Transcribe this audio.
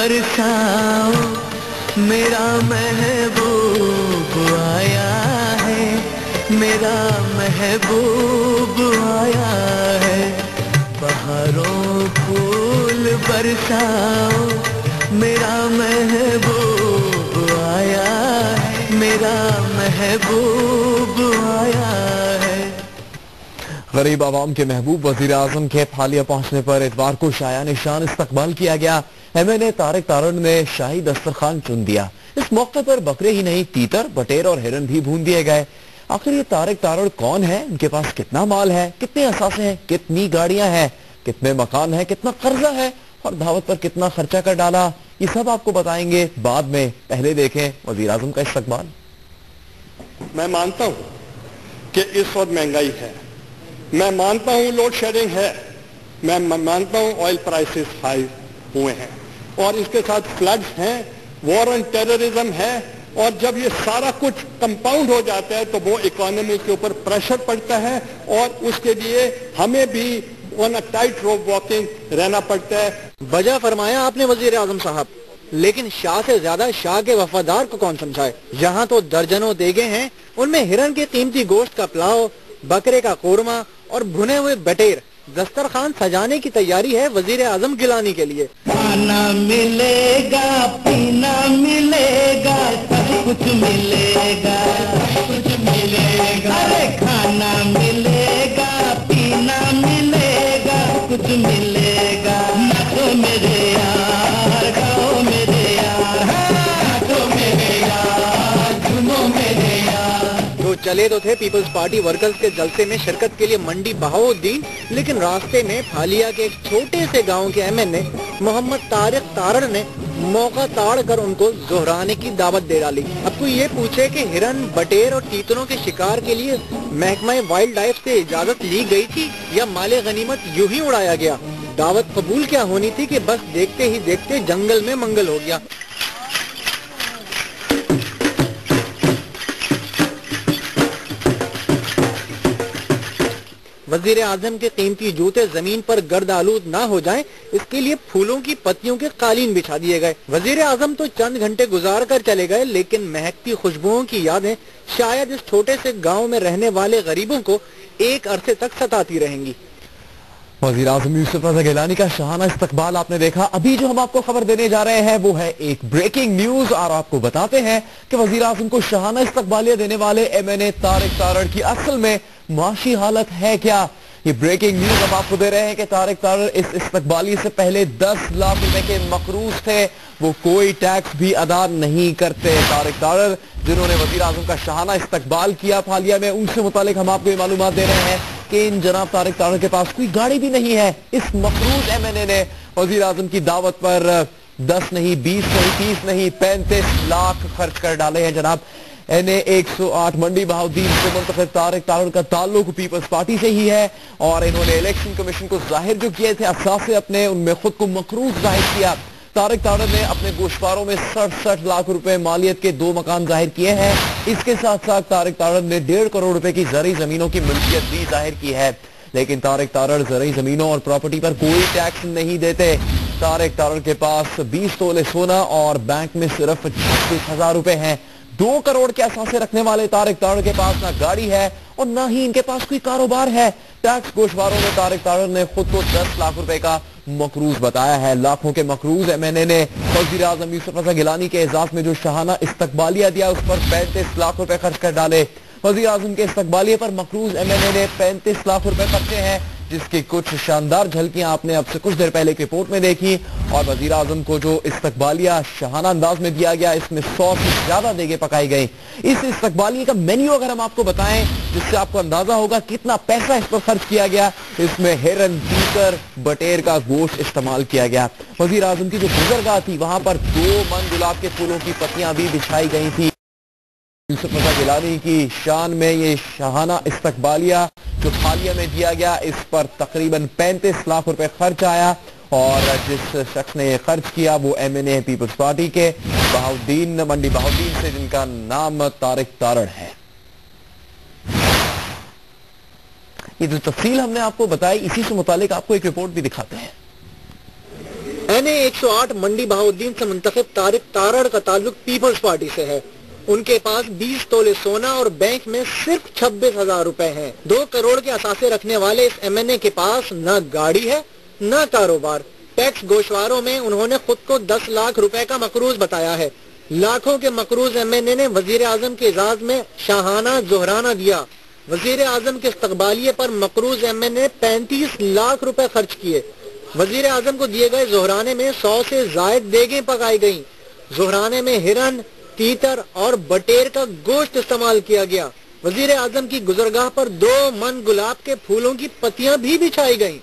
बरसाओ, मेरा महबूब आया है, मेरा महबूब आया है। बहारों फूल बरसाओ, मेरा महबूब आया है, मेरा महबूब आया है। गरीब आवाम के महबूब वजीर आजम के हालिया पहुंचने पर इतवार को शाया निशान इस्तकबाल किया गया। MNA तारिक तारड़ ने शाही दस्तरखान चुन दिया। इस मौके पर बकरे ही नहीं, तीतर, बटेर और हिरन भी भून दिए गए। आखिर ये तारिक तारड़ कौन है, उनके पास कितना माल है, कितने असासे हैं, कितनी गाड़ियां हैं, कितने मकान हैं, कितना कर्जा है और दावत पर कितना खर्चा कर डाला, ये सब आपको बताएंगे बाद में। पहले देखें वजीर आजम का इस्तकबाल। मैं मानता हूँ कि इस वक्त महंगाई है, मैं मानता हूँ लोड शेडिंग है, मैं मानता हूँ ऑयल प्राइसेस हाई हुए हैं और इसके साथ फ्लड्स हैं, वॉर ऑन टेररिज्म है। और जब ये सारा कुछ कंपाउंड हो जाता है तो वो इकोनॉमी के ऊपर प्रेशर पड़ता है और उसके लिए हमें भी on a tight rope walking रहना पड़ता है। वजह फरमाया आपने वजीर आजम साहब, लेकिन शाह से ज्यादा शाह के वफादार को कौन समझाए। यहाँ तो दर्जनों देगे हैं, उनमें हिरन के कीमती गोश्त का पुलाव, बकरे का कोरमा और भुने हुए बटेर। दस्तरखान सजाने की तैयारी है वजीर आजम गिलानी के लिए। खाना मिलेगा, पीना मिलेगा, सब कुछ मिलेगा, कुछ मिलेगा। अरे खाना मिलेगा, पीना मिलेगा, कुछ मिलेगा। नाचो मेरे यार, गाओ मेरे यार, नाचो मेरे यार, झूमो मेरे यार। तो चले तो थे पीपल्स पार्टी वर्कर्स के जलसे में शिरकत के लिए मंडी बहाउद्दीन, लेकिन रास्ते में फालिया के एक छोटे से गांव के MNA मोहम्मद तारिक तारड़ ने मौका ताड़ कर उनको जोहराने की दावत दे डाली। अब कोई ये पूछे कि हिरन, बटेर और तीतरों के शिकार के लिए महकमा वाइल्ड लाइफ से इजाजत ली गई थी या माले गनीमत यूं ही उड़ाया गया। दावत कबूल क्या होनी थी कि बस देखते ही देखते जंगल में मंगल हो गया। वजीर आजम के कीमती जूते जमीन पर गर्द आलूद ना हो जाएं, इसके लिए फूलों की पत्तियों के कालीन बिछा दिए गए। वजीर आजम तो चंद घंटे गुजार कर चले गए, लेकिन महकती खुशबुओं की यादें शायद इस छोटे से गांव में रहने वाले गरीबों को एक अरसे तक सताती रहेंगी। वजीर आजम यूसुफ रजा गिलानी का शाहाना इस्तकबाल आपने देखा। अभी जो हम आपको खबर देने जा रहे हैं वो है एक ब्रेकिंग न्यूज और आपको बताते हैं कि वजीर आजम को शाहाना इस्तकबालिया देने वाले MNA तारिक तारड़ की असल में माशी हालत है क्या। ये ब्रेकिंग न्यूज हम आपको दे रहे हैं कि तारिक तारड़ इस इस्तकबाली से पहले 10 लाख रुपए के मकरूज थे, वो कोई टैक्स भी अदा नहीं करते। तारिक तारड़ जिन्होंने वजीर आजम का शाहाना इस्तकबाल किया फालिया में, उनसे मुतालिक हम आपको ये मालूमात दे रहे हैं कि इन जनाब तारिक तारड़ के पास कोई गाड़ी भी नहीं है। इस मकरूज MNA ने वजीर आजम की दावत पर 10 नहीं, 20 नहीं, 30 नहीं, 35 लाख खर्च कर डाले हैं जनाब। NA 108 मंडी बहाउद्दीन से मुंतखब तारिक तारड़ का ताल्लुक पीपल्स पार्टी से ही है और इन्होंने इलेक्शन कमीशन को जाहिर जो किए थे असासे अपने, उनमें खुद को मकरूज जाहिर किया। तारिक तारड़ ने अपने गोशवारों में 67 लाख रुपए मालियत के 2 मकान जाहिर किए हैं। इसके साथ साथ तारिक तारड़ ने 1.5 करोड़ रुपए की ज़रई जमीनों की मिल्कियत भी जाहिर की है, लेकिन तारिक तारड़ ज़रई जमीनों और प्रॉपर्टी पर कोई टैक्स नहीं देते। तारिक तारड़ के पास 20 तोले सोना और बैंक में सिर्फ 36,000 रुपए हैं। 2 करोड़ के असासे रखने वाले तारिक तारड़ के पास ना गाड़ी है और ना ही इनके पास कोई कारोबार है। टैक्स गोशवारों में तारिक तारड़ ने खुद को 10 लाख रुपए का मकरूज बताया है। लाखों के मकरूज MNA ने वजीर आजम यूसुफ रजा गिलानी के एजाज में जो शाहाना इस्तकबालिया दिया उस पर 35 लाख रुपए खर्च कर डाले। वजीर आजम के इस्तकबालिये पर मकरूज MNA ने 35 लाख रुपए खर्चे हैं, जिसकी कुछ शानदार झलकियां आपने अब से कुछ देर पहले एक रिपोर्ट में देखी। और वजीर आजम को जो इस्तकबालिया शाहाना अंदाज में दिया गया, इसमें 100 से ज्यादा देगे पकाई गई। इस इस्तकबालिये का मेन्यू अगर हम आपको बताएं, जिससे आपको अंदाजा होगा कितना पैसा इस पर खर्च किया गया, इसमें हिरन, तीतर, बटेर का गोश्त इस्तेमाल किया गया। वजीर आजम की जो गुजरगाह थी वहां पर 2 मन गुलाब के फूलों की पत्तियां भी बिछाई गई थी। यूसुफ रजा गिलानी की शान में ये शाहाना इस्तकबालिया जो हालिया में दिया गया, इस पर तकरीबन 35 लाख रुपए खर्च आया और जिस शख्स ने ये खर्च किया वो MNA है पीपल्स पार्टी के बहाउद्दीन, मंडी बहाउद्दीन से, जिनका नाम तारिक तारड़ है। ये जो तफसील हमने आपको बताई, इसी से मुतालिक आपको एक रिपोर्ट भी दिखाते हैं। NA 108 मंडी बहाउद्दीन से मुंतखब तारिक तारड़ का ताल्लुक पीपल्स पार्टी से है। उनके पास 20 तोले सोना और बैंक में सिर्फ 26,000 रुपए हैं। 2 करोड़ के असासे रखने वाले इस MNA के पास न गाड़ी है न कारोबार। टैक्स गोशवारों में उन्होंने खुद को 10 लाख रुपए का मकरूज बताया है। लाखों के मकरूज MNA ने वजीर आजम के एजाज में शाहाना जोहराना दिया। वजीर आजम के इस्तकबालिये पर मकरूज MNA 35 लाख रुपए खर्च किए। वजीर आजम को दिए गए जोहराने में 100 से जायद देगें पकाई गईं। जोहराने में हिरन, तीतर और बटेर का गोश्त इस्तेमाल किया गया। वजीर आजम की गुजरगाह पर 2 मन गुलाब के फूलों की पत्तियां भी बिछाई गईं।